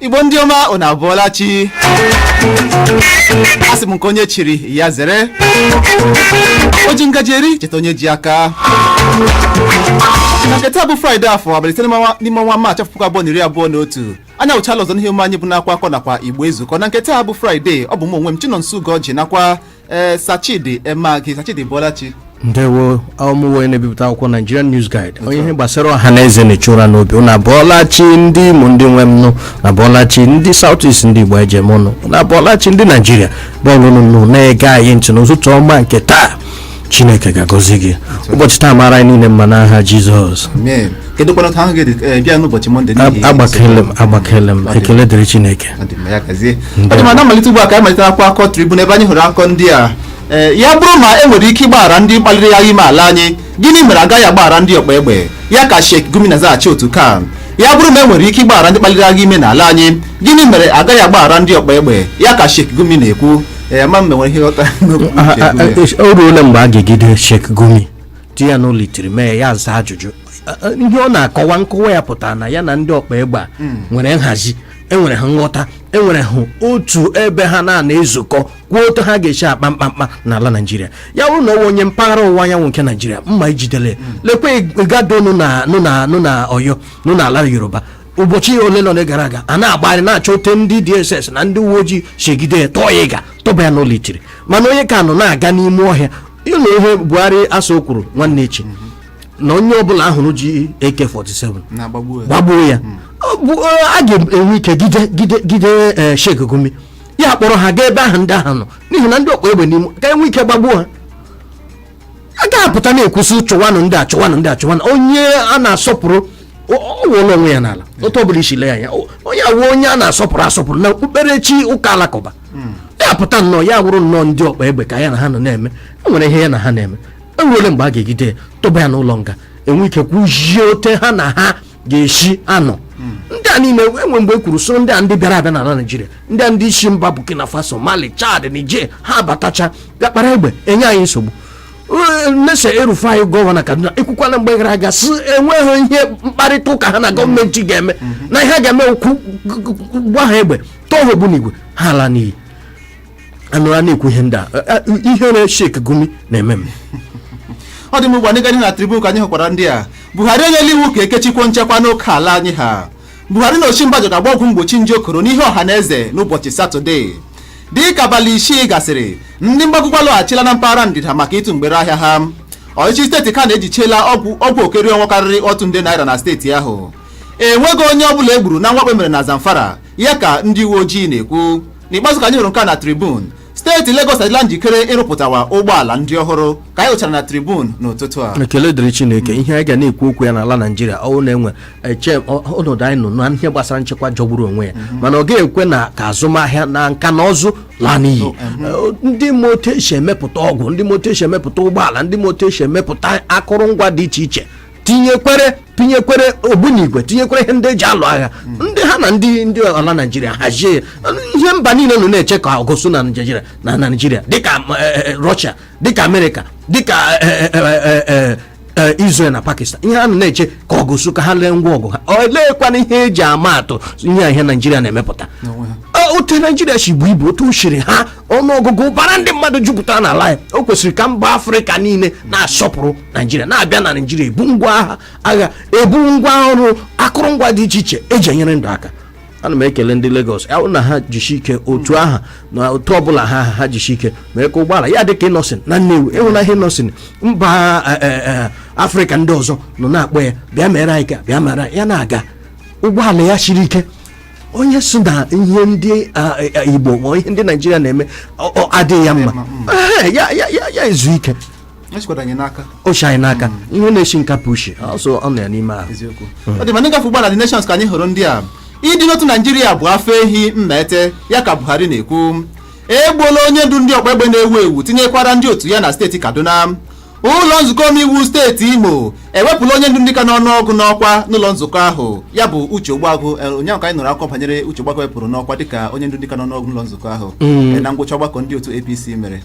Igbo ndị ọma ọ na-abụọla chi asị m nke onye chiri ya zere o ji ngaji eri cheta onye ji aka na nketa bụ Fraịde afọ abalị ise n'ime ọnwa Maachị 2021 anya ụchala ọzọ n'ihe anyị bụ n'akwa akọ nakwa Igbo Ezukoo na nketa bụ Fraịde ọ bụ m onwe m Chinonso Ugorji nakwa Sachidi Emagi Sachidi bụọla chi ndewo ọmụwe na-ebipụta akwụkwọ Nigerian News Guide onye ihe gbasara ọha na eze na-echụra n'obi na abọọlachi ndị Imo ndị nwe m nụ na abọọlachi ndị South East ndị Igbo ejem ọnụ na abọọlachi ndị Nigeria bọọlụ na-ege anyị ntị n'ụtụtụ ọma nke taa Chineke ga-agọzi gị ụbọchị taa mara anyị niile mma n'aha Jizọs kedu kwanụ ka ahụ ga-ebịa n'ụbọchị Mọnde n'ihi agbakele m ekele dịrị Chineke ọ dị ma na mmalite ugbu a ka anyị malitere akọ Tribune ebe anyị hụrụ akọ ndị a ya bụrụ ma e nwere ike ịgbaghara ndị kpaliri ya ime ala anyị gịnị mere agaghị agbaghara ndị ọkpa egbe ya ka Sheikh Gumi na-azaghachi otu ka ya bụrụ ma e nwere ike ịgbaghara ndị kpaliri agha ime n'ala anyị gịnị mere agaghị agbaghara ndị ọkpa egbe ya ka Sheikh Gumi na-ekwu ama m nwere ihe ghọta o ruola mgbe a ga-egide Sheikh Gumi di ya n'ụlọ itiri mee ya aza ajụjụ ihe ọ na-akọwa nkọwa ya pụtara na ya na ndị ọkpa egbe a nwere nhazi enwere ha nghọta enwere ha otu ebe ha na-ezukọ kwuo otu ha ga-esi akpa mkpamkpa n'ala Naịjirịa ya bụrụ na onye mpaghara ọwụwa anyanwụ nke Naịjirịa mma ijidele lekwe gado nụ na Ọyọ nụ n'ala Yoruba ụbọchị ole na ole gara aga a na-agbagharị na-achọ ote ndị DSS na ndị uwe ojii chegide ya tọọ ya ịga tọba ya n'ụlọ itiri mana onye ka nọ na-aga n'ime ọhịa ịnụ ihe Buhari asọ kwuru nwanne echi na onye ọbụla ahụrụ ji AK-47 gbagbuo ya a ga-enwe ike gide Sheikh Gumi ya kpọrọ ha gaa ebe ahụ ndị ahụ nọ n'ihi na ndị ọkpa egbe n'ime ka enwe ike gbagbuo ha a ga-apụta na-ekwusi chụwanụ ndị achụwanụ onye a na-asọpụrụ ọ wụọla onwe ya n'ala otu ọbụla isi lee anya onye awụ onye a na-asọpụrụ asọpụrụ na okpukperechi ụka alakụba ya pụta nnọọ ya wụrụ nnọọ ndị ọkpa egbe ka ya na ha nọ na-eme enwere ihe ya na ha na-eme enwere mgbe a ga-egide tụba ya n'ụlọ nga enwe ike kwuzie ote ha na ha ga-esi anọ ndị a niile enwe mgbe e kwuru so ndị a ndị bịara abịa n'ala Naịjirịa ndị a ndị isi mba Burkina Faso Mali Chad Niger ha abatacha bịa kpara egbe enye anyị nsogbu Nese Erufai gọvanọ Kaduna ekwukwala mgbe gara aga si enweghị ihe mkparịta ụka ha na gọọmenti ga-eme na ihe ga-eme okwu gwa ha egbe tọọ ha ogbunigwe ha ala n'iyi anụra na-ekwu ihe ndị a ihere Sheikh Gumi na-eme m ọ dị m ugbu a n'ịga na Tribune ka anyị hụkwara ndị a Buhari enyela iwu ka ekechikwo nchekwa n'oke ala anyị ha Buhari na Oshimbajo ga-agba ọgwụ mgbochi nje okoro n'ihe ọha na eze n'ụbọchị Satọde dị ka abalị 6 gasịrị ndị mgbagokwa lọghachila na mpaghara ndịda maka ịtụ mgbere ahịa ha ọchịchị steeti ka na-ejichela ọgwụ okeri ọnwa karịrị otu nde naira na steeti ahụ enweghị onye ọbụla egburu na mwakpo mere na Zamfara ya ka ndị uwe ojii na-ekwu n'ikpeazụ ka anyị hụrụ nke na Tribune steeti Lagos adịla njikere ịrụpụtawa ụgbọala ndị ọhụrụ ka anyị hụchara na Tribune n'ụtụtụ a ekele dịrị Chineke ihe anyị ga na-ekwu okwu ya n'ala Naịjirịa ọ na-enwe ọnọdụ anyị nọ na ihe gbasara nchekwa jọgburu onwe ya mana ọ ga-ekwe na ka azụmahịa na nka na ọzụ laa n'iyi ndị moto esi emepụta ọgwụ ndị moto esi emepụta ụgbọala ndị moto esi emepụta akụrụngwa dị iche iche tinyekwere ogbunigwe tinyekwere ihe ndị eji alụ agha ndị ha na ndị ala Naịjirịa hazie ihe mba niile nọ na-eche ka ọgụsụ na Naịjirịa dịka Russia dịka Amerịka dịka Israel na Pakistan ihe ha nọ na-eche ka ọgụsụ ka ha lee ngwa ọgụ ha oleekwana ihe eji ama atụ ihe Naịjirịa na-emepụta otu Naịjirịa si bụ ibu otu usiri ha ọnụọgụgụ bara ndị mmadụ jupụtara n'ala ya o kwesịrị ka mba Afrịka niile na-asọpụrụ Naịjirịa na-abịa na Naịjirịa ebu ngwa agha ebu ngwa ọrụ akụrụngwa dị iche iche eji enyere ndụ aka ana m ekele ndị Lagos ya na ha jishi ike otu aha na otu ọbụla ha jishi ike mee ka ụgbọala ya dịka ịnọsin na Nnewi ịhụna ihe ịnọsin mba Afrịka ndị ọzọ nọ na-akpọ ya bịa mere anyị ka bịa mere ya na-aga ụgbọala ya siri ike onye so na ihe ndị Igbo ma ihe ndị Naịjirịa na-eme adịghị ya mma ya ezu ike ochi anyị n'aka ihe na-esi nkapụ uche ọsọ ọ nọ ya n'ime ahụ ọ dị ma ndị gafe ụgbọala The Nations ka anyị hụrụ ndị a ịdị n'otu Naịjirịa bụ afọ ehi mmete ya ka Buhari na-ekwu egbuola onye ndu ndị ọkpa egbe na-ewu ewu tinyekwara ndị otu ya na steeti Kaduna ụlọ nzukọ omeiwu steeti Imo ewepụla onye ndu ndị ka n'ọnụọgụ n'ọkwa n'ụlọ nzukọ ahụ ya bụ Uche Ogbuagụ ụnyaahụ ka anyị nụrụ akụkọ banyere Uche Ogbuagụ wepụrụ n'ọkwa dịka onye ndu ndị ka n'ọnụọgụ n'ụlọ nzukọ ahụ na ngwụcha ọgbakọ ndị otu APC mere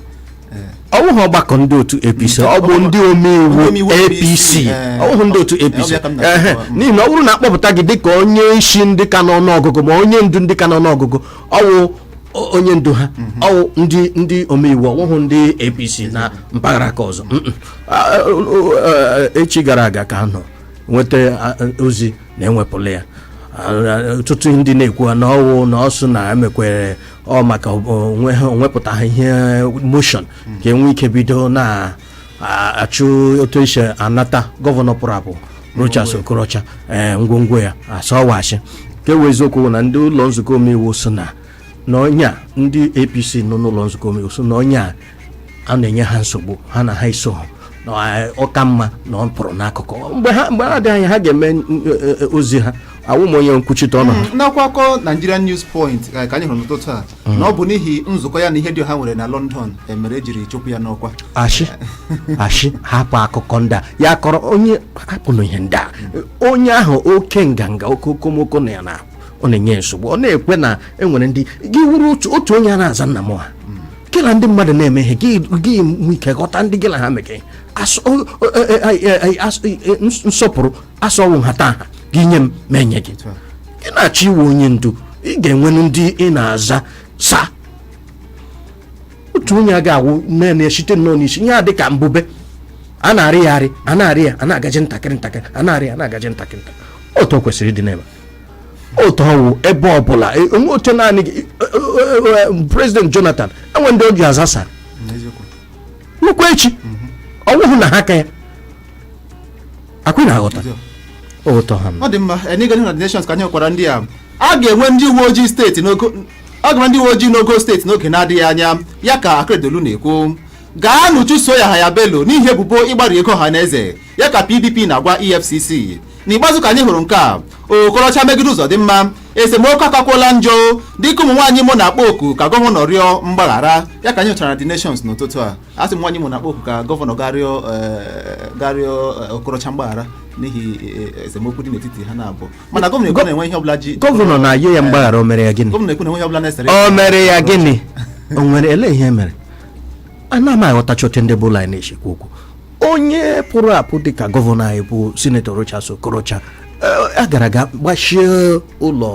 ọwụghị ọgbakọ ndị otu APC ọ bụ ndị omeiwu APC ọwụghụ ndị otu APC n'ihi na ọ bụrụ na akpọpụta gị dịka onye isi ndị ka n'ọnụọgụgụ ma onye ndu ndị ka n'ọnụọgụgụ ọwụ onye ndu ha ọwụ ndị omeiwu ọwụhụ ndị APC na mpaghara ka ọzọ echi gara aga ka nọ nweta ozi na enwepụla ya ọtụtụ ndị na-ekwu na ọwụ na ọsụ na emekwere maka onwepụta ihe motion ka enwe ike bido na-achụ otu esi anata gọvanọ pụrụ apụ Rochas Okorocha ngwongwo ya asọwachi nke wee eziokwu na ndị ụlọ nzukọ omeiwu so na onye a ndị APC nọ n'ụlọ nzukọ omeiwu so na onye a na-enye ha nsogbu ha na ha iso ọka mma na ọ pụrụ n'akụkụ mgbe ha adịghị anya ha ga-eme ozi ha awụm onye nkwuchite ọnụ ha n'akwakọ Nigerian News Point ka anyị hụrụ n'ụtụtụ a na ọ bụ n'ihi nzukọ ya na ihe dị ha nwere na London emere ejiri chụpụ ya n'ọkwa ashị hapụ akụkọ ndị a ya kọrọ onye hapụnụ ihe ndị a onye ahụ oke nganga oke okomoko na ya na ọ na-enye nsogbu ọ na-ekwe na enwere ndị gị wuru otu onye a na-aza nna m ha kela ndị mmadụ na-eme ihe gị nwe ike ghọta ndị gị na ha meke nsọpụrụ asọwụ nhata gị nye m ma enye gị na-achọ iwe onye ndu ị ga-enwenụ ndị ị na-aza sa otu onye a ga-awụ na-eshite nnọọ n'isi ihe a dị ka mbube a na-arị ya arị a na-arị ya a na-agaji ntakịrị ntakịrị a na-arị ya a na-agaji ntakịrị ntakịrị otu o kwesịrị ịdị n'ebe otu ọwụ ebe ọbụla onwe oche naanị gị President Jonathan enwe ndị oji azasa nnukwu echi ọwụhụ na ha aka ya akwị na aghọta ụtọ ha ọ dị mma n'ịga n'ihu na nations ka anyị hụkwara ndị a ga-enwe ndị uwe ojii steeti n'Ogo steeti n'oge na-adịghị anya ya ka Akeredolu na-ekwu gaa n'uchuso Yahaya Bello n'ihi ebubo ịgbari ego ọha na eze ya ka PDP na-agwa EFCC n'ikpeazụ ka anyị hụrụ nke a Okorocha megide ụzọ dị mma esemokwu akakwụla njọ dịka ụmụ nwaanyị mụ na-akpọ oku ka gọvanọ rịọ mgbaghara ya ka anyị hụchara The Nations n'ụtụtụ a asị m nwaanyị mụ na-akpọ oku ka gọvanọ garịọ Okorocha mgbaghara n'ihi esemokwu dị n'etiti ha na-abụ mana gọvanọ ekwu na-enwe ihe ọbụla ji gọvanọ na-ayọ ya mgbaghara o mere ya gịnị gọvanọ ekwu na enwe ihe ọbụla na-esere o mere ya gịnị o nwere ele ihe mere ana m aghọtacha oche ndị bụla anyị na-echekwa okwu onye pụrụ apụ dịka gọvanọ anyị bụ Sinetọ Rochas Okorocha a gara aga gbachie ụlọ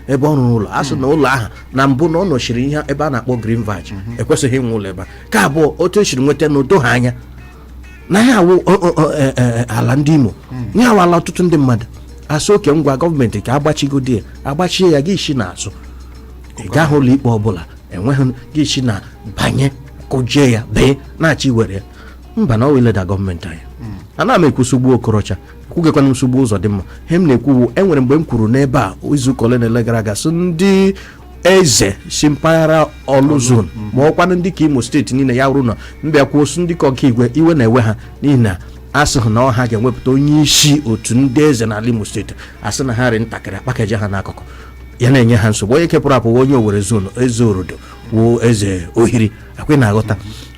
ebe ọ rụrụ ụlọ a sị na ụlọ ahụ na mbụ na ọ nọchiri ihe ebe a na-akpọ Green Village ekwesịghị inwe ụlọ ebe a ka abụọ otu o siri nweta na udo ha anya na ya awụ ala ndị Imo ya awala ọtụtụ ndị mmadụ asị oke ngwa gọọmenti ka agbachigodi ya agbachie ya gị isi n'azụ ị gaghị ụlọ ikpe ọbụla enweghị gị isi na banye kụjie ya bee na-achị were ya mba na ọ weleda gọọmenti anyị ana m ekwusogbu Okorocha kwugekwana nsogbu ụzọ dị mma he m na-ekwuwu enwere mgbe m kwuru n'ebe a izuụka ole na ele gara aga so ndị eze si mpaghara Orlu zone ma ọkwanụ ndị ka Imo steeti niile ya wụrụ na mbịa kwuo osu ndị ka Ọkaigwe iwe na-ewe ha n'ihi na asị ha na ọha ga-enwepụta onye isi otu ndị eze n'ala Imo steeti asị na ha rị ntakịrị akpakeje ha n'akụkụ ya na-enye ha nsogbu onye kepụrụ apụ onye Owerri zone eze Orodo wuo eze Ohiri akwe na-aghọta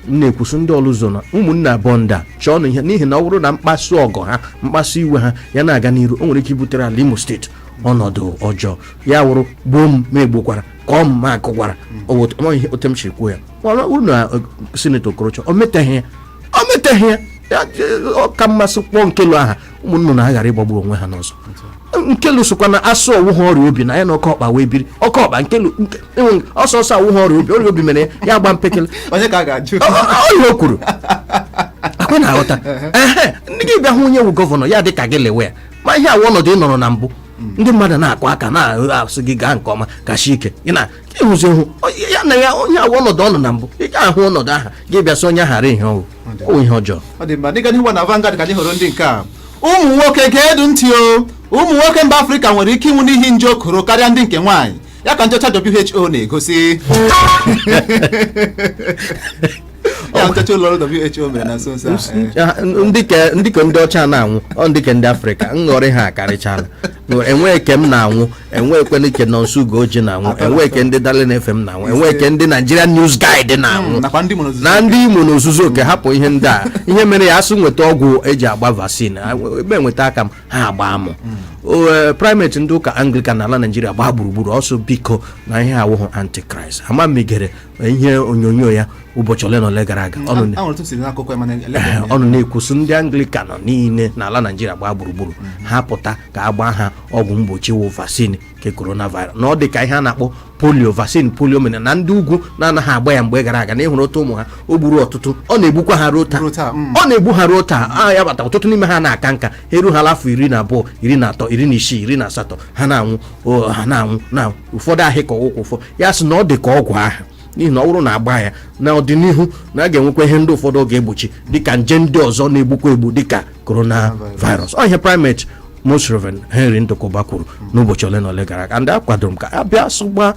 na-ekwuso ndị Orlu zone ụmụnne abụọ ndị a chọọ na ihe n'ihi na ọ bụrụ na mkpasu ọgọ ha mkpasu iwe ha ya na-aga n'iru o nwere ike ibutere ala Imo steeti ọnọdụ ọjọọ ya wụrụ gbuo m ma egbokwara ka ọ ma akụkwara ihe otu m si kwuo ya uru na Sinetọ Okorocha o meteghị ya ọka mmasị kpọọ nkelu aha ụmụnnụ na ha ghara ịgbagbu onwe ha n'ọzọ nkelu sokwa na asụ ọwụ ha ọrịa obi na ya na ọka ọkpa wee biri ọka ọkpa nkelu ọsọsọ awụ ha ọrịa obi mere ya gba mpekele onye ka a ga-ajụ ihe o kwuru akwe na-aghọta ndị gị bịa hụ onye wu gọvanọ ya dị ka gị lewe ya ma ihe awụ ọnọdụ ị nọrọ na mbụ ndị mmadụ na-akụ aka na-asị gị gaa nke ọma kachi ike ị na ịhụzi hụ ya na ya onye awụ ọnọdụ ọnụ na mbụ ị ga-ahụ ọnọdụ aha gị bịa sị onye aghara ihe ọwụ ihe ọjọọ ọ dị mma dịga n'ihu na Vanguard ka anyị hụrụ ndị nke a ụmụ nwoke ga-edu ntị o ụmụ nwoke mba Afrịka nwere ike ịnwụ n'ihi nje okoro karịa ndị nke nwaanyị ya ka nchọcha WHO na-egosi ya nchọcha ụlọ ọrụ WHO mere na nso nso ndị ka ndị ọcha na-anwụ ọ ndị ka ndị Afrịka nghọrị ha akarịchala enweghị ke m na-anwụ enweghịkwana ike Chinonso Ugorji na-anwụ enweghị ke ndị Darlin FM na-anwụ enweghị ke ndị Nigerian News Guide na-anwụ na ndị Imo n'ozuzu oke hapụ ihe ndị a ihe mere ya asụ nweta ọgwụ eji agba vaccine ebe enweta aka m ha agba amụ primate ndị ụka Anglican n'ala Nigeria gbaa gburugburu ọsọ biko na ihe awụghụ Antichrist ama megere ihe onyonyo ya ụbọchị ole na ole gara aga ọ nọ na-ekwusi ndị Anglican niile n'ala Naịjirịa gbaa gburugburu ha pụta ka a gbaa ha ọgwụ mgbochi wụ vaccine nke coronavirus na ọ dị ka ihe a na-akpọ polio vaccine polio mere na ndị ugwu na-anaghị agba ya mgbe gara aga na ịhụrụ otu ụmụ ha o gburu ọtụtụ ọ na-egbukwa ha ruo taa ọ na-egbu ha ruo taa ya bata ọtụtụ n'ime ha na-aka nka ha eruhala afọ 12 13 16 18 ha na-anwụ na ụfọdụ ahịka ọgwụkwụ ụfọdụ ya sị na ọ dị ka ọgwụ ahụ n'ihi na ọ bụrụ na agba ya n'ọdịnihu na a ga-enwekwa ihe ndị ụfọdụ ọ ga-egbochi dịka nje ndị ọzọ na-egbukwa egbu dịka coronavirus ọ ihe primate Most Reverend Henry Ndụkọba kwuru n'ụbọchị ole na ole gara aga ndị akwadoro m ka a bịa sụgba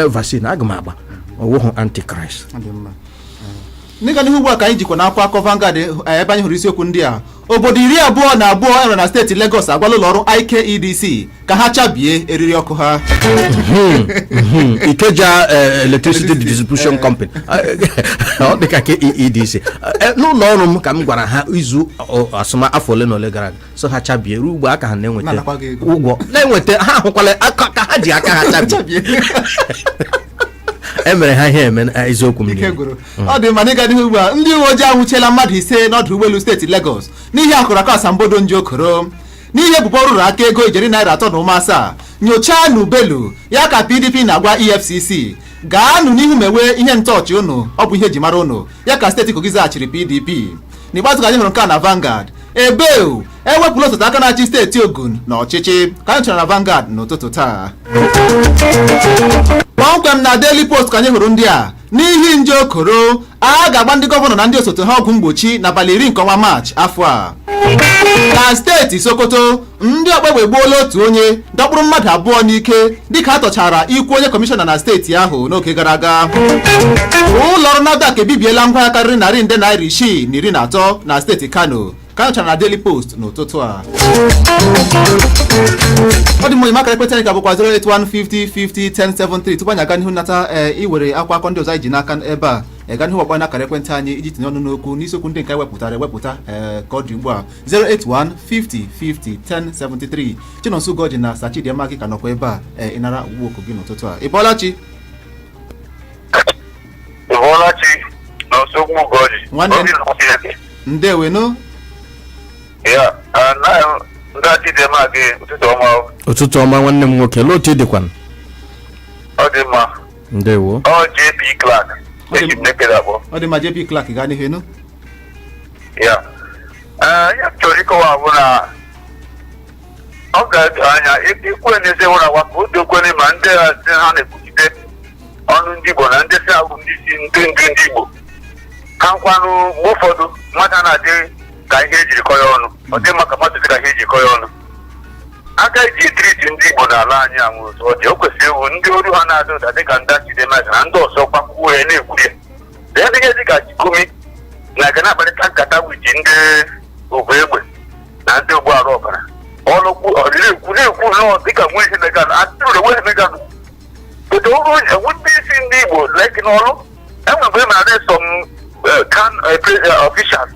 vaccine aga m agba ọwụhụ antichrist n'ịga n'ihu ugbu a ka anyị jikwa n'akwụkwọ akụkọ Vanguard ebe anyị hụrụ isiokwu ndị a obodo 22 enwere na steeti Lagos agwala ụlọ ọrụ IKEDC ka ha chabie eriri ọkụ ha Ikeja Electricity Distribution Company ọ dịka KEDC n'ụlọ ọrụ m ka m gwara ha izu asụma afọ ole na ole gara aga so ha chabie ruo ugbo aka ha na-enweta ụgwọ na-enweta ha ahụkwala ka ha ji aka ha chabie emere ha ihe eme eziokwu m ọ dị mma n'ịga n'ihu ugbu a ndị uwe ojii anwụchiela mmadụ 5 n'ọdụ ụgbọelu steeti Lagos n'ihi akụrụaka asambodo Njiokoro n'ihi ebubo rụrụ aka ego ijeri naira 3.7 nyochaa n'ubelu ya ka PDP na-agwa EFCC gaanụ n'ihu mewe ihe ntọọchị unu ọ bụ ihe eji mara unu ya ka steeti Kogi zaghachiri PDP n'ikpeazụ ka anyị hụrụ nke a na Vanguard ebeu ewepụla osote aka na-achị steeti Ogun na ọchịchị ka anyị chọrọ na Vanguard n'ụtụtụ taa kpọmkwem na Daily Post ka anyị hụrụ ndị a n'ihi Njiokoro a ga-agba ndị gọvanọ na ndị osote ha ọgwụ mgbochi n'abalị 10 nke ọnwa Maachị afọ a na steeti Sokoto ndị ọkpegbe gbuola otu onye dọkpụrụ mmadụ 2 n'ike dịka a tọchara ikwu onye kọmishọna na steeti ahụ n'oge gara aga ụlọ ọrụ NAFDAC ebibiela ngwa ya karịrị narị nde naira 13 na steeti Kano ka anyị chọrọ na Daily Post n'ụtụtụ a ọ dị mma maka ekwentị anyị ka bụkwa 08150501073 tupu anyị aga n'ihu nnata iwere akwa akọ ndị ọzọ anyị ji n'aka ebe a ga n'ihu ọkpọ n'akara ekwentị anyị iji tinye ọnụ n'okwu n'isiokwu ndị nke ewepụta ka ọ dị ugbu a 08150501073 Chinonso Ugorji na Sachidiema gị ka nọkwa ebe a ịnara ugbu okwu gị n'ụtụtụ a ịbọọla chi nwanne ndewenu ụtụtụ ọma nwanne m nwoke lee otu ị dịkwa ọ dị mma ndewo ọ JP Clark ọ dị mma JP Clark gaa n'ihu enu ya chọrọ ịkọwa bụ na ọ ga-edo anya ikwe n'eze nwere agwa ka o dokwene ma ndị ha na-ekwuchite ọnụ ndị Igbo na ndị si agwụ ndị si ndị Igbo ka nkwanụ mgbe ụfọdụ mmadụ na-adị ka ihe ejirikọ ya ọnụ ọ dị maka mmadụ dị ka ihe ejikọ ya ọnụ aka iji triti ndị Igbo n'ala anyị anwụ ụzọ ọ dị o kwesịrị iwu ndị olu ha na-ada ụda dịka ndị Chidemaka na ndị ọzọ kpakwuo ya na-ekwu ya dịghị dịka Chikumi na-aga na-akparịta nkata wiji ndị obu egbe na ndị ụgbọ ala ọbara ọnụkwu na-ekwu nọọ dịka nwe ihe meganụ atụrụ nwe ihe meganụ otu ọrụ ewu ndị isi ndị Igbo leki n'ọrụ enwere ma na some can officials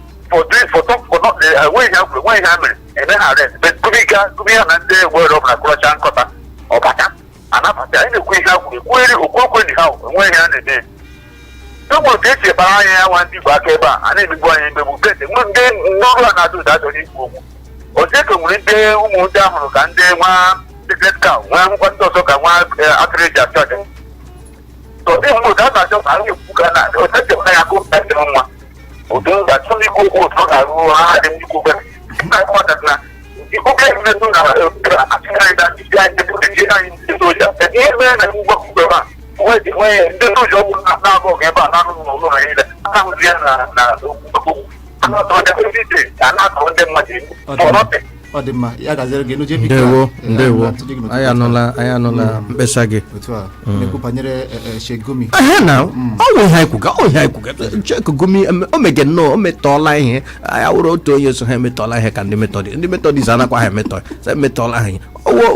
for talk for not way ha mere eme ha arrest but gumi ha na ndị egbe ọbụla kụrọcha nkọta ọbata anabata anyị na-ekwu ihe ha kwuru ekwugheri okwukwe ndị ha enwe ihe ha na-eme ụgbọrụ ka esi ekpara anya ya nwa ndị Igbo aka ebe a na-emegbu anya emegbu bete ndị ọrụ ha na-adụ ụda achọrọ ikwu okwu Ozeke nwere ndị ụmụ ndị ahụrụ ka ndị nwa secret cow nwee akwụkwọ ndị ọzọ ka nwa atụrụ eji achọ aja ndị mgbe ka a na-achọ ka anyị ekwu ka na osechepụta ya akụ ndị nwa ụdị ga-achọ n'ikwu okwu otu ọ ga-arụ ha dị n'ikwu obere na-akpọta na oge mmetụ na achịgharịda isi anyị eji anyị ndị soja ihe mere na mgbakọ a ndị soja ọgwụ na-abụ ọga ebe a na-anụ n'ụlọ ha niile ahụzi ya na okwu ọ dị mma ya gaziri gị n'oje ndewo anyị anụla mkpesa gị otu a na-ekwu banyere Shegumi na ọ bụ ihe anyị kwuga Shegumi o mege nnọọ o metọọla ihe ya wụrụ otu onye so ha emetọọla ihe ka ndị metọdis anakwa ha emetọọla ha ihe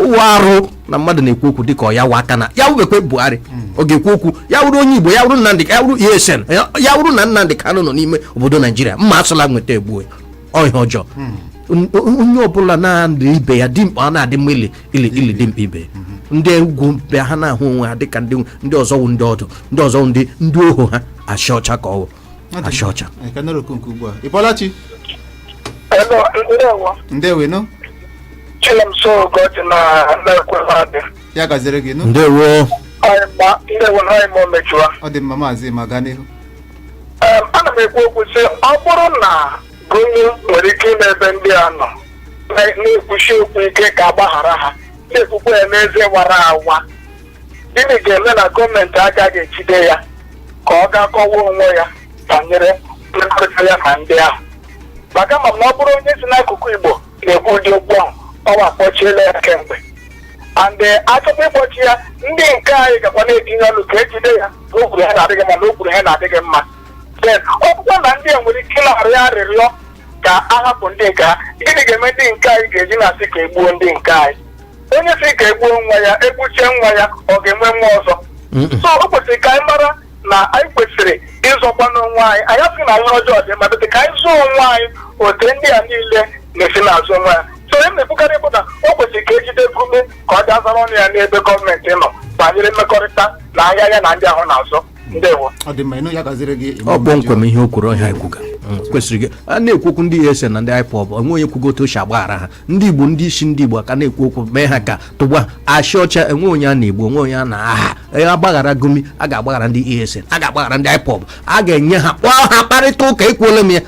ụwa arụ na mmadụ na-ekwu okwu dịka ọ ya wa aka na ya wubekwe Buhari ọ ga-ekwu okwu ya wụrụ onye Igbo ya wụrụ Nnamdị ya wụrụ ESN ya wụrụ na Nnamdị Kanụ nọ n'ime obodo Naijiria mma asụla nweta egbuo ihe ọjọọ onye ọbụla na-adị ibe ya dimkpa ọ na-adị mma ili dimkpa ibe ndị ugwu bịa ha na-ahụ onwe ha dịka ndị ọzọ wụ ndị ọdụ ndị ọzọ ndị ohu ha achị ọcha ka ọ achị ọcha. Ịbọlachi ndewe no Chinonso Ugorji na Nnekwemadi ya gaziri gị no ndewo ndewo na anyị mechua ọ dị mma maazị ma gaa n'ihu. Ana m ekwu okwu sị ọ bụrụ na Gumi nwere ike ime ebe ndị a nọ na-ekwuchi okwu ike ka agbaghara ha na-ekwukwa ya n'ezie wara awa, gịnị ga-eme na gọọmenti agaghị ejide ya ka ọ ga-akọwa onwe ya banyere mmekọrịta ya na ndị ahụ? Maka ma ọ bụrụ onye si n'akụkụ Igbo na-ekwu ụdị okwu ahụ ọwa akpọchiela ya kemgbe, and achọpụ ịkpọchi ya ndị nke anyị gakwa na-etinye ọnụ ka ejide ya n'okwuru ha na-adịghị mma n'okwuru ha na-adịghị mma. Then ọkpụkpọ na ndị a nwere ike na-arịọ arịrịọ ka a hapụ ndị nke ha, gịnị ga-eme ndị nke anyị ga-eji na-asị ka egbuo ndị nke anyị? Onye sị ka egbuo nwa ya egbuchie nwa ya ọ ga-enwe nwa ọzọ? So o kwesịrị ka anyị mara na anyị kwesịrị ịzọkwa n'onwe anyị. Anyị asị na ihe ọjọọ dị mma, ka anyị zụọ onwe anyị otu ndị a niile na-esi n'azụ onwe ya. So ihe na-ebukarị bụ na o kwesịrị ka ejide Gumi ka ọ ga-azara ọnụ ya n'ebe gọọmenti nọ banyere mmekọrịta na ahịa ya na ndị ahụ na-azụ. Ndewo. Ọ dị mma ịnụ ya gaziri gị. Ọ kpọmkwem ihe o kwuru ọhịa ekwuga kwesịrị gị a na-ekwukwu ndị ESN na ndị IPOB onwe onye kwugote ochi agbaghara ha. Ndị Igbo ndị isi ndị Igbo aka na-ekwu okwu mee ha ka tụgba achị ọcha enwe onye a na-egbu onwe onye a na-aha agbaghara Gumi a ga-agbaghara ndị ESN a ga-agbaghara ndị IPOB a ga-enye ha kpọọ ha kparịta ụka ekwuola m ya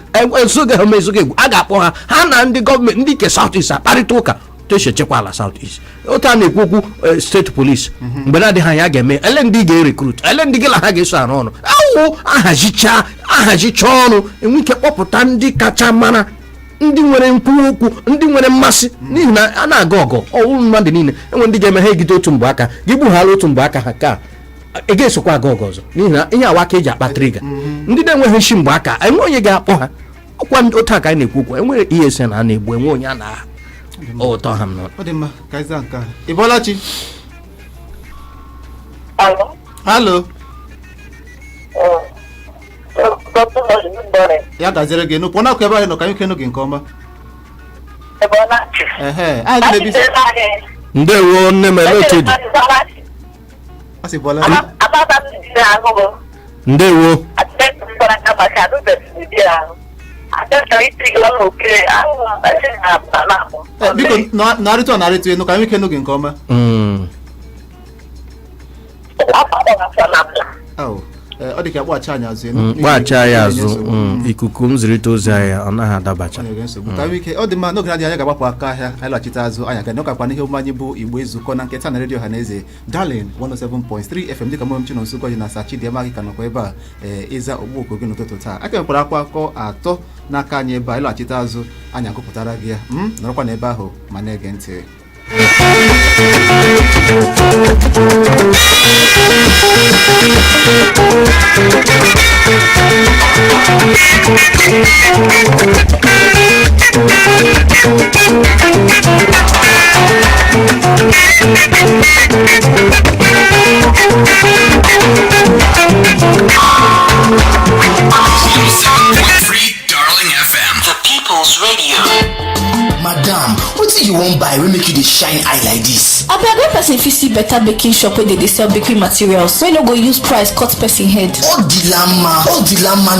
ezoghị ha ezoghị egwu a ga-akpọ ha na ndị gọọmenti ndị nke South East akparịta ụka echekwa ala South East. Otu a na-ekwu okwu steeti polisi mgbe na-adịghị anya ga-eme ele ndị ga-erekrut ele ndị gị na ha ga-eso arụ ọrụ awụ ahazicha ọrụ enwe ike kpọpụta ndị kacha mara ndị nwere nkwuwa okwu ndị nwere mmasị n'ihi na a na-aga ọgụ ọwụ mmadụ niile enwe ndị ga-eme ha egide otu mgbe aka gị gbughara otu mgbe aka ha ka ị ga-esokwa aga ọgụ ọzọ n'ihi na ihe awa ka eji akpa triga ndị na-enweghị isi mgbe aka enwe onye ga-akpọ ha ọkwa otu a ka anyị na-ekwu okwu enwere ESN a na-egbu enwe onye a na-aha ụtọ ha m nọ. Ọ dị mma ka ịza nke a. Ịbọlachi halo ya gaziri gị nụpụ na ebe anyị nọ ka anyị kenu gị nke ọma. Ndewo nne m elote dị ndewo biko narịtụ enu ka anyị kenu gị nke ọma. Ọ dị ka kpọghachi anyị azụ kpọghachi anyị azụ ikuku nzirịta ozi anyị ọ naghị adabacha ọ dị mma n'oge anyị ga-agbapụ aka ahịa anyị lachite azụ anyị ga n'ọkakwa n'ihe omume anyị bụ Igbo Ezukoo na nketa na redio Ọhaneze Darlin 107.3 FM dịka m Chinonso Ugorji na Sachidịama gị ka nọkwa ebe a ịza ogbuoko gị n'ụtụtụ taa aka nwekwara akụkọ atọ n'aka anyị ebe a ịlachite azụ anyị agụpụtara gị ya nọrọkwa n'ebe ahụ ma na-ege ntị. Darling FM, the People's Radio. Madam, wetin you wan buy wey make you dey shine eye like dis? Abeg, when person fit see better baking shop wey dey sell bakery materials wey no go use price cut person head? Odilama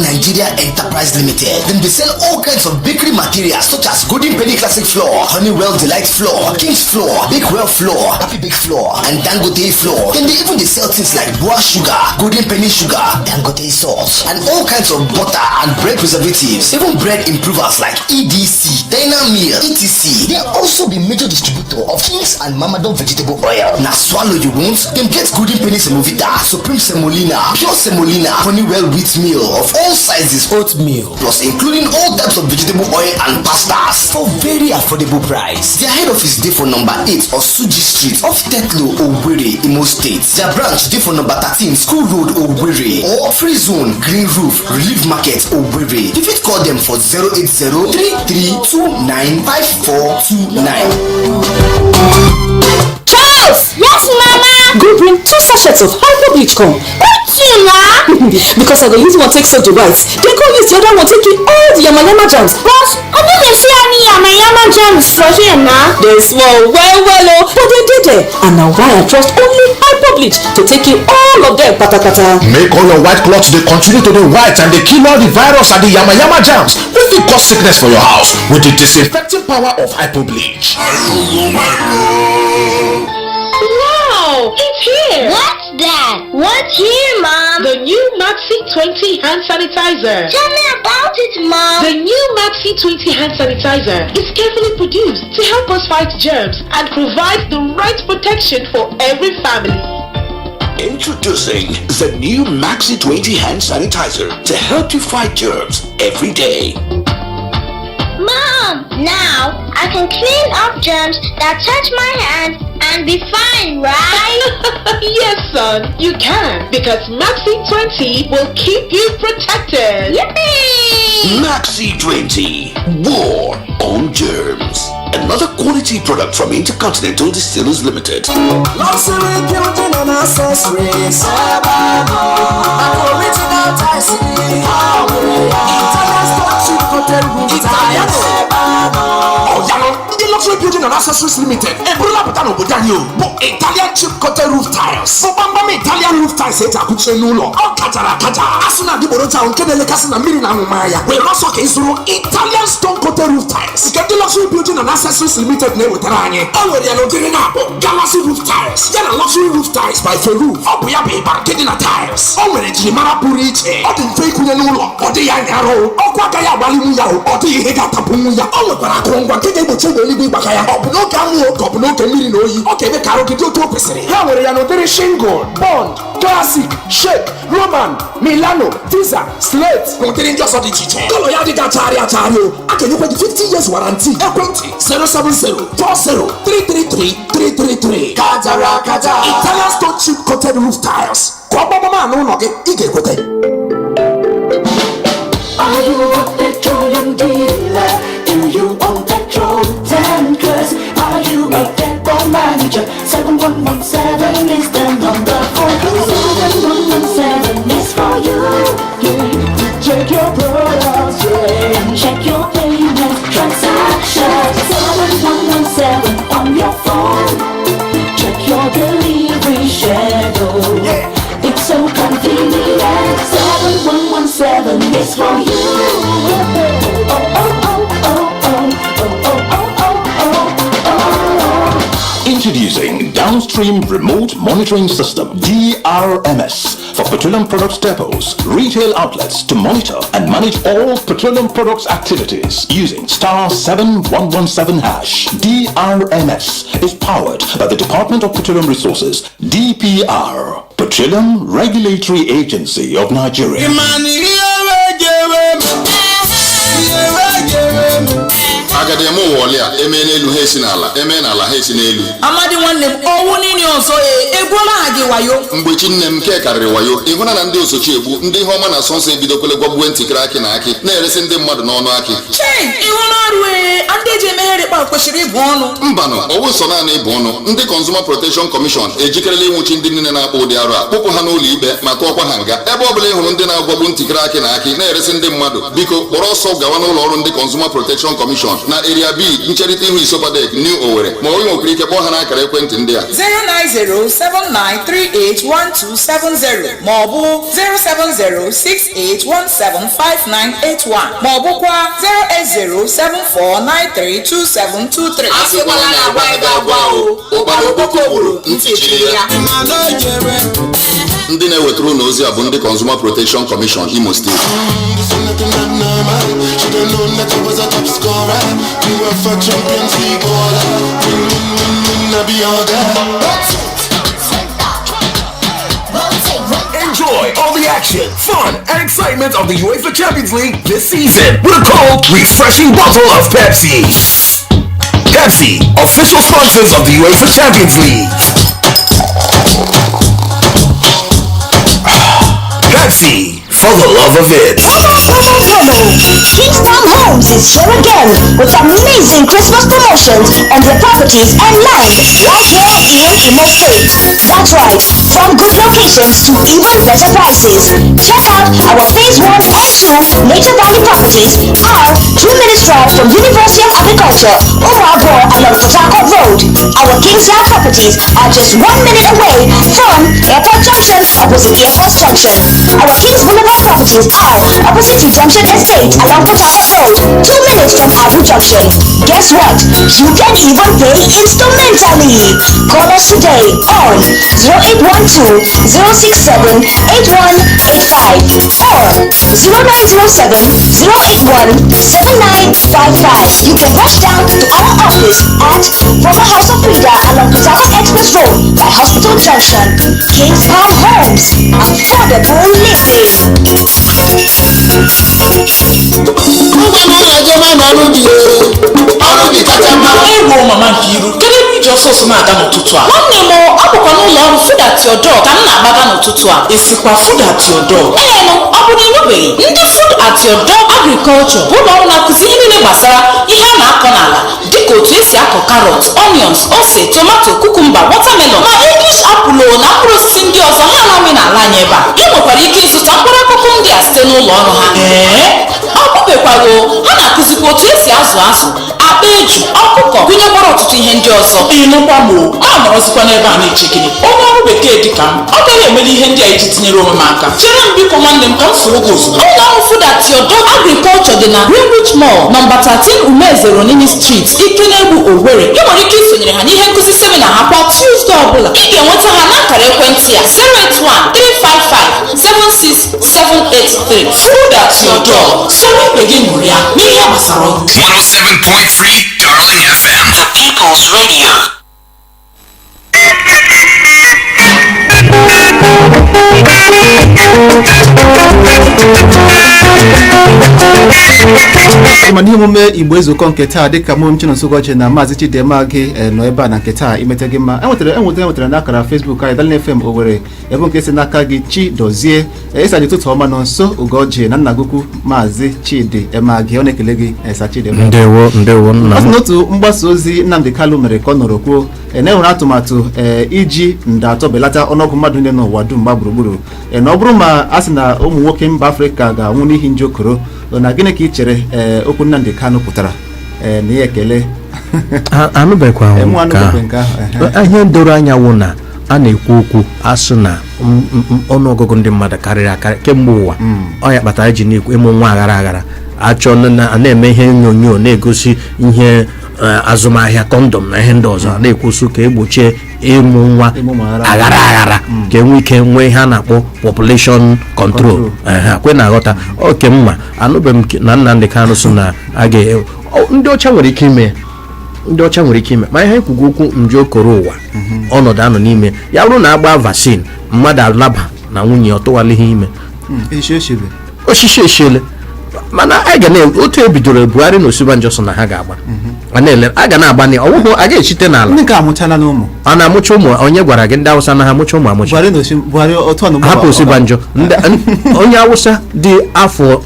Nigeria Enterprise Limited. Dem dey sell all kinds of bakery materials such as Golden Penny Classic Flour, Honeywell Delight Flour, King's Flour, Bakewell Flour, Happy Bake Flour, and Dangote Flour. Dem dey even dey sell things like Boa Sugar, Golden Penny Sugar, Dangote Salt, and all kinds of butter and bread preservatives, even bread improvers like EDC, Dynamil, etc. They also be major distributor of King's and Mamadon vegetable oil. Na swallow you want? Dem get Golden Penny Semovita, Supreme Semolina, Pure Semolina, Honeywell wheat meal of all sizes, oatmeal, plus including all types of vegetable oil and pastas for very affordable price. Their head office dey for number 8 Osuji Street off Tetlo, Owerri, Imo State. Their branch dey for number 13 School Road, Owerri, or Free Zone, Green Roof, Relief Market, Owerri. You fit call them for 080-3329-5429. Charles! Yes, Mama! Go bring 2 sachets of hyper bleach come. Thank you, Ma! Because I go use one take so the white. They go use the other one take in all the yama jams. But I no dey see any yama jams for here now. They small well oh, but they did there. And now why I trust only iPublic to take in all of them pata. Make all your white cloths they continue to the white and they kill all the virus and the yama jams. If it cause sickness for your house with the disinfecting power of iPublic. Wow, it's here. What's that? What's here, Mom? The new Maxi 20 hand sanitizer. Tell me about it, Mom. The new Maxi 20 hand sanitizer is carefully produced to help us fight germs and provide the right protection for every family. Introducing the new Maxi 20 hand sanitizer to help you fight germs every day. Mom, now I can clean up germs that touch my hands and be fine, right? Yes, son, you can, because Maxi 20 will keep you protected. Yippee! Maxi 20, war on germs. Another quality product from Intercontinental Distillers Limited. Luxury building and accessories. Original Tyson. Italian flagship hotel room. Luxury Building and Accessories Limited. Ebrola Patano Bodanio. Italian chip coated roof tiles. Bambam Italian roof tiles. Eta kuche nulo. Katara. Asuna di borota unkebele kasina miri na mumaya. We also kesuru Italian stone coated roof tiles. Get the Luxury Building and Accessories Limited name with Ranye. Already a loading up. Galaxy roof tiles. Get a luxury roof tiles by Feru. Obuya Beba Kedina tiles. Already Jimara Puriche. Odin Fake Nulo. Odi Yangaro. Okwagaya Walimuya. Odi Hega Tapumuya. Always Barakongwa. Kede Bochego Bakaya. Obuno Kamu. Obuno Kemiri Noyi. Okay, the Karaoke to Pesere. How are you? There is Shingle, Bond, Classic, Shake, Roman, Milano, Visa, Slate. Containing just all the chiche. Kolo ya di Gataria Tario. I can open the 50 years warranty. Equity 070-40-333-333. Katara. Italian stone chip coated roof tiles. Kwaba mama no no get ige kote. Are you a petroleum dealer? Do you own petrol tankers? Are you a depot manager? 7117 is the number for you. 7117 is for you. Check your products, and check your payments, transactions. 7117 on your phone. Check your delivery schedule. It's so convenient. 7117 is for you. Introducing Downstream Remote Monitoring System, DRMS, for petroleum products depots, retail outlets to monitor and manage all petroleum products activities using *7117#. DRMS is powered by the Department of Petroleum Resources, DPR, Petroleum Regulatory Agency of Nigeria. Agademo wolia emene elu hesi n'ala emene ala hesi n'elu amadi nwanne m owu nini ọzọ egwuola ha gị wayo mgbe chi nne m nke karịrị wayo ịhụna na ndị osochi egbu ndị ihe ọma na asọnsọ ebidokwele gwagbuo ntikiri akị na akị na-eresi ndị mmadụ n'ọnụ akị chei ịhụna ọrụ ndị eji emeghere kpa kwesịrị ịbụ ọnụ mbanụ ọwụ so naanị ịbụ ọnụ ndị Consumer Protection Commission ejikerela ịnwụchi ndị niile na-akpọ ụdị arụ a kpụpụ ha n'ụlọ ikpe ma tụọkwa ha nga ebe ọ bụla ị hụrụ ndị na-agwagbu ntikiri akị na akị na-eresi ndị mmadụ biko kpọrọ ọsọ gawa n'ụlọ ọrụ ndị Consumer Protection Commission na Area B ncherịta ihu Isopadek New Owerri ma onye nwekwara ike kpọọ ha n'akara ekwentị ndị a 09079381270 maọbụ 07068175981 maọbụkwa 08074932723. Asịkwala na agwa ebe agwa ụkpara okpoko gburu ntị chiri ya. Ndị na-ewetara ụlọ ozi a bụ ndị Consumer Protection Commission Imo State. Enjoy all the action, fun, and excitement of the UEFA Champions League this season with a cold, refreshing bottle of Pepsi. Pepsi, official sponsors of the UEFA Champions League. Pepsi, for the love of it. Kingstown Homes is here again with amazing Christmas promotions on their properties and land right here in Imo State. That's right, from good locations to even better prices. Check out our Phase 1 and 2 Nature Valley properties are 2 minutes drive from University of Agriculture, Umuabo along Port Harcourt Road. Our Kingstown properties are just 1 minute away from Airport Junction, opposite Air Force Junction. Our Kings Boulevard properties are opposite Redemption Estate along Port Harcourt Road, 2 minutes from Abu Junction. Guess what? You can even pay instrumentally. Call us today on 0812-067-8185 or 0907-081-7955. You can rush down to our office at former House of Frida along Port Harcourt Express Road by Hospital Junction. Kingstown Homes, affordable living. Ewo mama Nkiru, kedu ebe iji ọsọsọ na-aga n'ụtụtụ a? Nwanne m, ọ bụkwa n'ụlọ ọrụ Food at Your Door ka m na-agbaga n'ụtụtụ a. Esikwa Food at Your Door? Ee nụ, ọ bụ na ịnụbeghị. Ndị Food at Your Door Agriculture bụ ụlọ ọrụ na-akụzi ihe niile gbasara ihe a na-akọ n'ala dịka otu esi akọ karọt, onions, ose, tomato, kukumba, watermelon na English apple na mkpụrụ osisi ndị ọzọ ha na-amị n'ala anyị ebe a. Ị nwekwara ike ịzụta mkpụrụ akụkụ ndị a site n'ụlọ ọrụ ha. Ọ bụbekwago ha na-akụzikwa otu esi azụ akpa eju, ọkụkọ gụnyekwara ọtụtụ ihe ndị ọzọ. Ịnụkwa m a nọrọzikwa n'ebe a na-eche gịnị onye ọrụ bekee dịka m ọ gaghị emere ihe ndị a iji tinyere onwe m aka. Chere m biko nwanne m ka m soro gị ozugbo. Ụlọ ọrụ Food at Your Door Agriculture dị na Greenwich Mall nọmba 13 Umezero Nini Street, Ikenegbu, Owerri. Ị nwere ike isonyere ha n'ihe nkụzi semina ha kwa Tuesday ọbụla. Ị ga-enweta ha n'akara ekwentị ya 081-355-76783. Food at Your Door, soro ibe gị ṅụrịa n'ihe gbasara ọrụ. 107.3 Darling FM, the People's Radio. ma n'ihe omume Igbo Ezukoo nke taa dịka mụ Chinonso Ugorji na Maazị Chidema gị nọ ebe a na nke taa imete gị mma enwetara n'akara Facebook anyị Darling FM Owerri ebe nke si n'aka gị Chidozie ịsa dị ụtụtụ ọma nọ nso Ugorji na nna gukwu Maazị Chidi Emagi ọ na-ekele gị Esa Chidema. Ndewo nna m. N'otu mgbasa ozi Nnamdi Kalu mere ka ọ nọrọ kwuo na-enwere atụmatụ iji ndatọ belata ọnụọgụ mmadụ ndị n'ụwa dum gba gburugburu na ọ bụrụ ma a sị na ụmụ nwoke mba Afrịka ga-anwụ n'ihi nje okoro na gịnị ka ị chere okwu Nnamdi Kanu pụtara na ihe ekele anụbekwa ihe doro anya wụ na a na-ekwu okwu asụ na ọnụọgụgụ ndị mmadụ karịrị akarị kemgbe ụwa ọ ya kpatara iji na-ekwu ịmụ nwa aghara aghara achọ na-eme ihe onyonyo na-egosi ihe azụmahịa kọndọm na ihe ndị ọzọ na-ekwusu ka egbochie ịmụ nwa aghara aghara ka enwe ike nwee ihe a na-akpọ population control kwe na aghọta oke mma anụbe m na Nnamdi Kanu so na ndị ọcha nwere ike ime ma ihe ekwugo okwu nje okoro ụwa ọnọdụ anọ n'ime ya bụrụ na agba vaccine mmadụ alaba na nwunye ọtụwalighị ime osisi echiele mana a ga otu ebidoro Buhari na Osibanjo so na ha ga-agba a ga na-agba na ọwụhụ a ga-echite n'ala ndị ka amụchala n'ụmụ a na-amụcha ụmụ onye gwara gị ndị Awụsa na ha amụcha ụmụ amụcha hapụ Osibanjo onye Awụsa dị afọ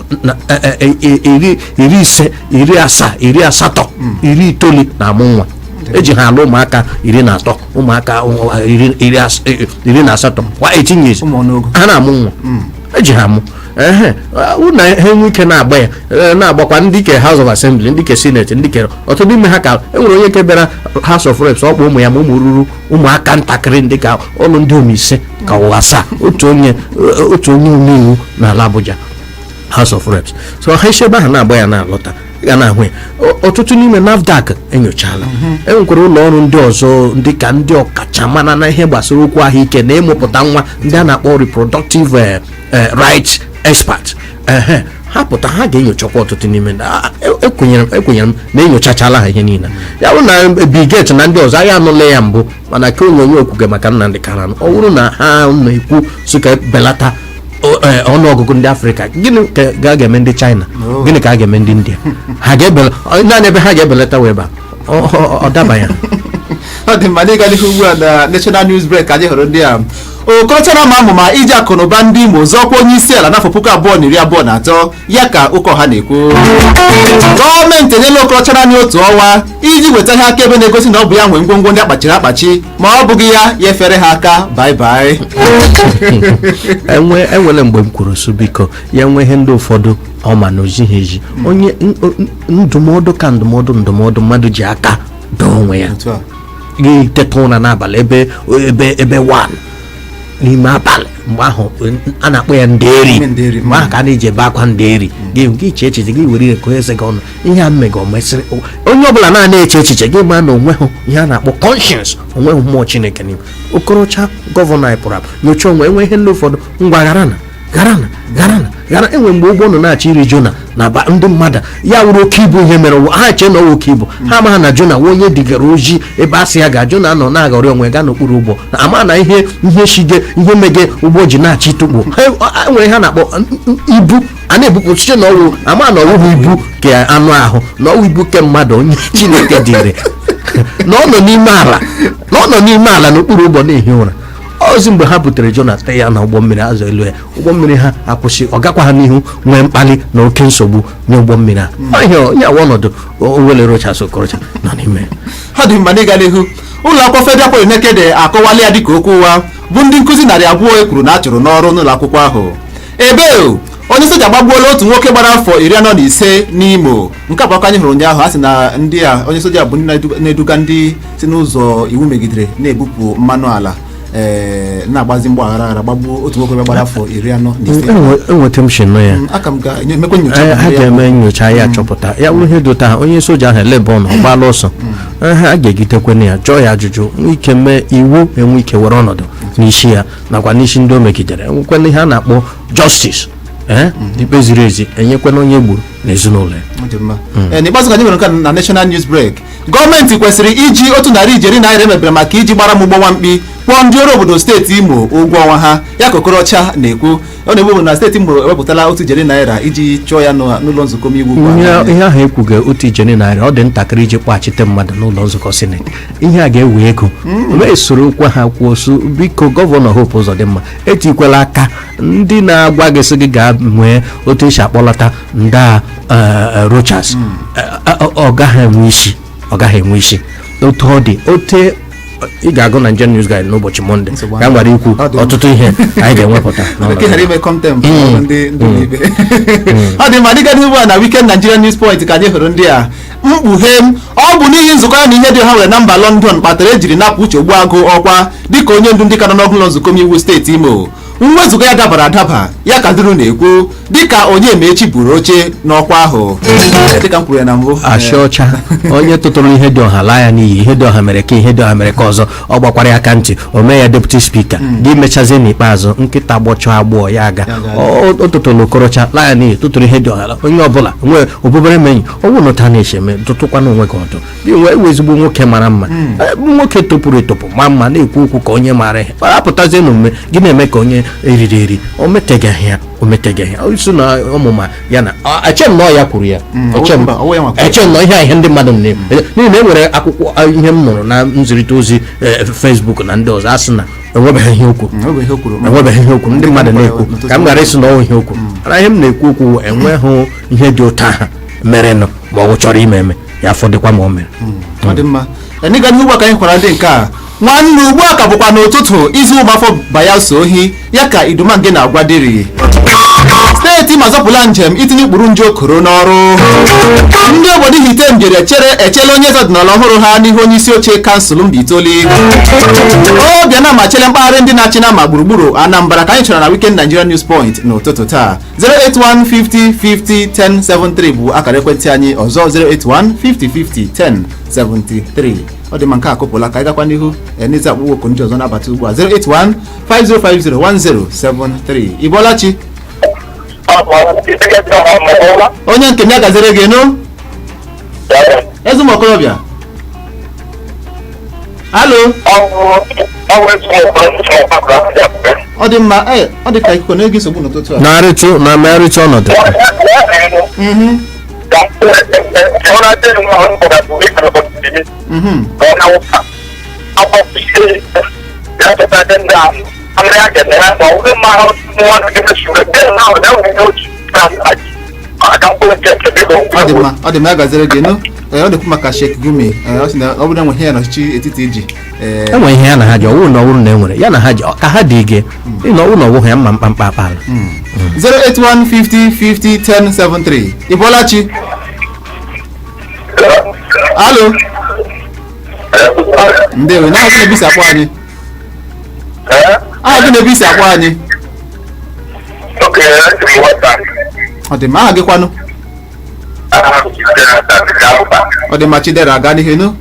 50 70 90 na-amụ nwa eji ha alụ ụmụaka 13 ụmụaka 18 kwa 18 years ha na-amụ nwa eji ha amụ na ha enwe ike na-agba ya na-agbakwa ndị ke House of Assembly, ndị ke Senate, ndị ke ọtụtụ n'ime ha ka enwere onye ke bịara House of Reps ọkpọ ụmụ ya ma ụmụ ruru ụmụaka ntakịrị ndị ka ọnụ ndị omise ka ụwa asaa otu onye omeiwu n'ala Abuja House of Reps so ha isi ebe ahụ na-agba ya na-alọta ga na-ahụ ya ọtụtụ n'ime NAFDAC enyochala enwekwara ụlọ ọrụ ndị ọzọ ndị ka ndị ọkachamara na ihe gbasara okwu ahụike na ịmụpụta nwa ndị a na-akpọ reproductive rights expert ha pụta ha ga-enyochakwa ọtụtụ n'ime ekwenyere m na enyochachala ha ihe niile ya bụrụ na Bill Gates na ndị ọzọ agha anụla ya mbụ mana ka onyonyo okwuge maka Nnamdi Kanu ọ bụrụ na ha na-ekwu so ka belata ọnụọgụgụ ndị Afrịka gịnị ka a ga-eme ndị China gịnị ka a ga-eme ndị India ha ga-ebelata naanị ebe ha ga-ebelata wee ba ọ daba ya ọ dị mma n'ịga n'ihu ugbu a na National News Break anyị hụrụ ndị a Okorocha na amụma iji akụnụba ndị Imo zọkwa onye isi ala n'afọ 2023 ya ka ụka ọha na-ekwu. Gọọmenti enyela Okorocha naanị otu ọnwa iji weta ihe akaebe na-egosi na ọ bụ ya nwe ngwongwo ndị akpachiri akpachi, ma ọ bụghị ya efere ha aka bye. enwere mgbe m kwuru so biko ya nwee ihe ndị ụfọdụ ọma na ozighị ezi. Onye ndụmọdụ ka ndụmọdụ mmadụ ji aka doo onwe ya gị teta ụra n'abalị ebe 1 n'ime abalị, mgbe ahụ a na-akpọ ya nderi, mgbe ahụ ka a na-eji ebe akwa nderi gị iche echiche gị were ire ka eze gị ọnụ ihe a mmega ọ mesịrị onye ọbụla na-eche echiche gị ma na onwe hụ ihe a na-akpọ conscience, onwe hụ mmụọ Chineke n'ime. Okorocha gọvanọ anyị pụrụ apụ nyocha onwe enwe ihe ndị ụfọdụ ngwa garana enwe mgbe ụgbọ nọ na-achọ iri Jona na ndị mmadụ ya wuru oke ibu ihe mere ha chee na ọwa oke ibu ha amaghị na Jona nwe onye digara oji ebe a sị ya ga Jona nọ na-aghọrị onwe gaa n'okpuru ụgbọ ama na ihe shige ihe mege ụgbọ ji na-achị tụkpo nwere ha na-akpọ ibu a na-ebupụ site na ọwụ ama na ọwụhụ ibu ka anụ ahụ na ọwụ ibu ke mmadụ onye Chineke dịrị na ọ nọ n'ime ala n'okpuru ụgbọ na-ehi ụra. Ozi mgbe ha butere Jona te ya na ụgbọ mmiri azụ elu ya, ụgbọ mmiri ha akwụsị, ọ gakwa ha n'ihu nwee mkpali na oke nsogbu n'ụgbọ mmiri a. Onye awa ọnọdụ Owele Rochas Okorocha nọ n'ime. Ha dị mma n'ịga n'ihu. Ụlọ akwụkwọ Federal Polytechnic akọwala ya dịka okwu ụgha bụ ndị nkụzi 200 ekwuru na a chụrụ n'ọrụ n'ụlọ akwụkwọ ahụ. Onye soja gbagbuola otu nwoke gbara afọ 45 n'Imo. Nke abụọ anyị hụrụ ụnyaahụ, a sị na ndị a onye soja bụ ndị na-eduga ndị si n'ụzọ iwu megidere na-ebupụ mmanụ ala na-agbazi mgbe aghara gbagbuo otu nwoke gbara afọ 45. Enweta m shi nọ ya aka m ga-emekwa nyocha, ha ga-eme nyocha ya chọpụta ya bụrụ ihe dota ha onye soja ahụ Lebon ọ gbala ọsọ ha ga-egitekwana ya jụọ ya ajụjụ ike mee iwu enwe ike were ọnọdụ n'isi ya nakwa n'isi ndị o megidere enwekwana ihe a na-akpọ justice ikpe ziri ezi enyekwana onye gburu n'ezinụlọ ya. N'ikpeazụ ka anyị nwere nke na National News Break. Gọọmenti kwesịrị iji 100 naira emebere maka iji gbara m ụgbọ nwamkpi kpọọ ndị ọrụ obodo steeti Imo ụgwọ ọnwa ha ya ka Okorocha na-ekwu. Ọ na-ekwu na steeti Imo ewepụtala 1 naira iji chọọ ya n'ụlọ nzukọ omeiwu. Ihe ahụ ekwuga 1 naira ọ dị ntakịrị iji kpaghachite mmadụ n'ụlọ nzukọ sineti. Ihe a ga-ewe ego esoro okwu ha kwuo so biko gọvanọ Hope Uzodimma etikwela aka ndị na-agwa gị sị gị gaa nwee otu esi akpọlata ndị Rochas ọ gaghị enwe isi otu ọ dị ote ị ga-agụ na Nigerian News Guide n'ụbọchị Mọnde ka nwere ikwu ọtụtụ ihe anyị ga-enwepụta. Ọ dị ma dịga n'ihu a na Weekend Nigerian News Point ka anyị hụrụ ndị a mkpughe ọ bụ n'ihi nzukọ ya na ihe dị ha nwere na mba London kpatara ejiri napụ Uche Ogbuagụ ọkwa dịka onye ndu ndị ka nọ n'ọgụlọ nzukọ omeiwu steeti Imo. Mwezuga ya dabara adaba ya ka duru na-ekwu dịka onye mechi buru oche n'ọkwa ahụ dịka m kwuru ya na mbụ. Ashọcha onye tụtụrụ ihe dị ọha laa ya n'iyi, ihe dị ọha mere ka ihe dị ọha mere ka ọzọ ọ gbakwara ya aka ntị o mee ya deputy speaker gị mechazie n'ikpeazụ nkịta gbọchọ agbọọ ya aga o tụtụrụ Okorocha laa ya n'iyi tụtụrụ ihe dị ọha onye ọbụla nwee obubere menyi ọnwụ nụta na-echeme tụtụkwana onwe gị ọdụ iwe ezigbo nwoke mara mma nwoke topụrụ etopụ ma mma na-ekwu okwu ka onye mara ihe apụtazie n'omume gị na-eme ka onye eriri o metegaghị ya isi na ọmụma ya na echem na ya kwuru ya echem na ihe ndị mmadụ n'ihi na enwere akwụkwọ ihe m nụrụ na nzirịta ozi Facebook na ndị ọzọ asị na enwebeghị ihe okwu ndị mmadụ na-ekwu ka m ghara isi na ọnwụ ihe okwu mana ihe m na-ekwu okwu enweghị ihe dị ụtọ ahụ merenụ ma ọ chọrọ ime ya fọdụkwa ma o mere. Ọ dị mma n'ịga n'ihu aka anyị kwara ndị nke a nwanne ugbu a ka bụkwa n'ụtụtụ izu ụgbafọ baya so ohi ya ka Idumange na-agwa dịrị steeti ma zọpụla njem itinye ụkpụrụ nje okoro n'ọrụ. Ndị obodo Hitem jere echela onye eze ọdịnala ọhụrụ ha n'ihu onye isi oche kansụl Mbaitoli Obiana ma chele mpaghara ndị na-achị na ma gburugburu Anambra ka anyị chọrọ na Weekend Nigerian News Point n'ụtụtụ taa. 08150501073 bụ akara ekwentị anyị ọzọ 08150501073. Ọ dị ma nke akụpụla ka anyị gakwa n'ihu n'ezi akpụkpọ oku ndị ọzọ nabata ugbu a 08150501073. Ibolachi onye nke ya gazere gị nụ Ezumokorobịa. Alo ọ dị mma ọ dị ka ikuku na-ege nsogbu n'ụtụtụ a na-arịtụ ọnọdụ ọ dị m ya gaziri gị nụ ọ dịkwu maka Sheikh Gumi ọ sị na ọ bụrụ na enwe ihe ya n'ọchịchị etiti ji enwe ihe ya na ha ji ọwụrụ na ọwụrụ na enwere ya na ha ji ka ha dị ige ịnọ ọwụrụ na ọwụhụ ya mma mkpamkpa akpala 08150501073 Ibolachi alo ndewe na gị na-ebisi akpọ anyị aha gị na-ebisi akpọ anyị ọ dị m aha gị kwanụ ọ dị ma Chidera aga n'ihe nụ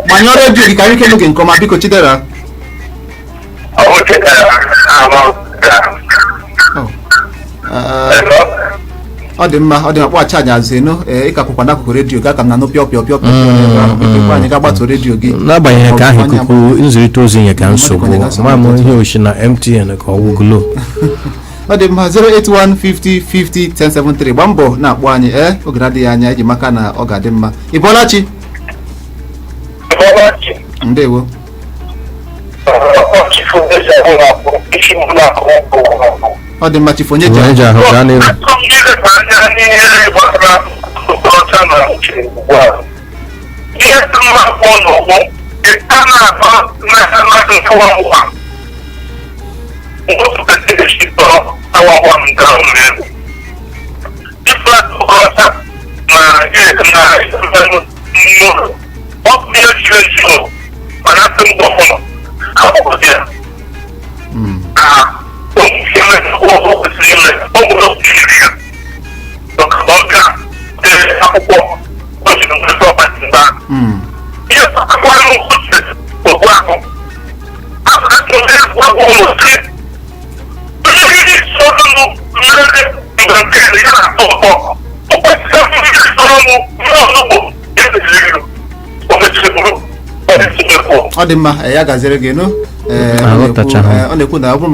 gbanyụọ redio gị ka anyị kenu gị nke ọma biko Chidera ọ dị mma kpọghachi anyị azụ enu ịkakwụkwa n'akụkụ redio ga ka m na-anụ pịọ anyị ga-agbatu redio gị n'agbanyeghị ka ahụ ikuku nzirịta ozi nye ka nsogbu ma m ihe oshi na MTN ka ọ wụgolo ọ dị mma 08150501073 gba mbọ na-akpọ anyị oge adịghị anya iji maka na ọ ga-adị mma Ibolachi ndewo ọ dị mma Chifonye ji ahụ gaa n'ihu ọ dị mma ya gaziri gị nụ ọ na-ekwu na ọ bụrụ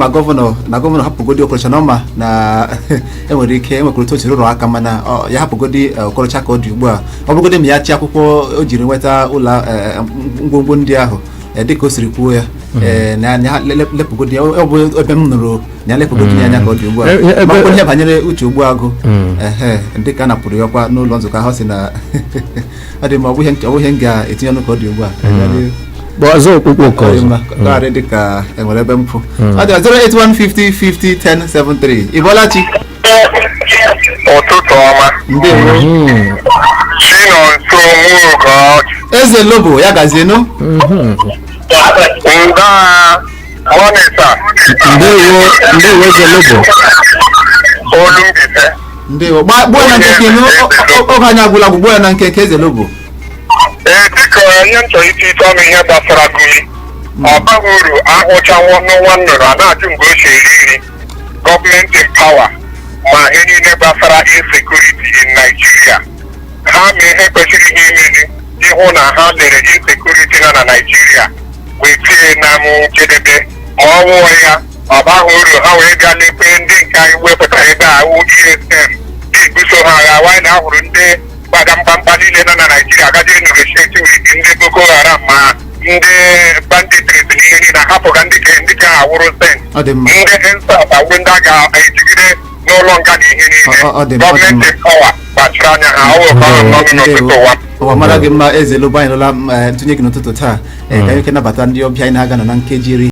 ma gọvanọ hapụgodi Okorocha na enwere ike enwekwara otu rụrụ aka mana ya hapụgodi Okorocha ka ọ dị ugbu a ọ bụrụgodi ma ya chi akwụkwọ o jiri nweta ụlọ ngwongwo ndị ahụ dịka o siri kwuo ya na lepụgodi ọ bụ ebe m nụrụ na lepụgodi anya ka ọ dị ugbu a makwa ihe banyere Uche Ogbuagụ dịka a napụrụ ya ọkwa n'ụlọ nzukọ ahụ si na ọ dị ma ọ bụ ihe m ga-etinye ọnụ ka ọ dị ugbu a ọzọ okpukpe ụka ọzọ karị dịka enwere ebe mpụ ọ dị 08150501073 Ibolachi ụtụtụ ọma ndewo Chinonso Ugorji Eze Lobo ya gazienu monita ndewo Eze Lobo Olumbise ndewo gbuo na nkeke oge anyị agwụla gbuo ya na nkeke Eze Lobo dịka onye m chọrọ iti ite ọnụ ihe gbasara Gumi ọ baghị uru ahụchanwụ n'ụwa nnụrụ a na-ajụ mgbe o si eri nri gọọmenti mpawa ma ihe niile gbasara insecurity in Nigeria ha mee ihe kwesịrị ihe imeli ịhụ na ha lere insecurity nọ na Nigeria wee tie na njedebe ma ọ nwụọ ya ọ baghị uru ha wee bịa lekwe ndị nke anyị wepụtara ebe ahụ ESM na-ebuso ha agha nwaanyị na ahụrụ ndị mkpamkpa niile nọ na Naịjirịa agaje negotiate with ndị Boko Haram ma ndị banditries na ihe niile hapụga ndị ka awụrụ sent ndị ensaf awụ ndị a ga-ejigide n'ụlọ nga na ihe niile gọọmenti mpawa kpachiri anya ha n'ụtụtụ ụwa mara gị mma Eze Lobo anyị lụla ntụnye gị n'ụtụtụ taa ka anyị nabata ndị ọbịa anyị na-aga na nkeji iri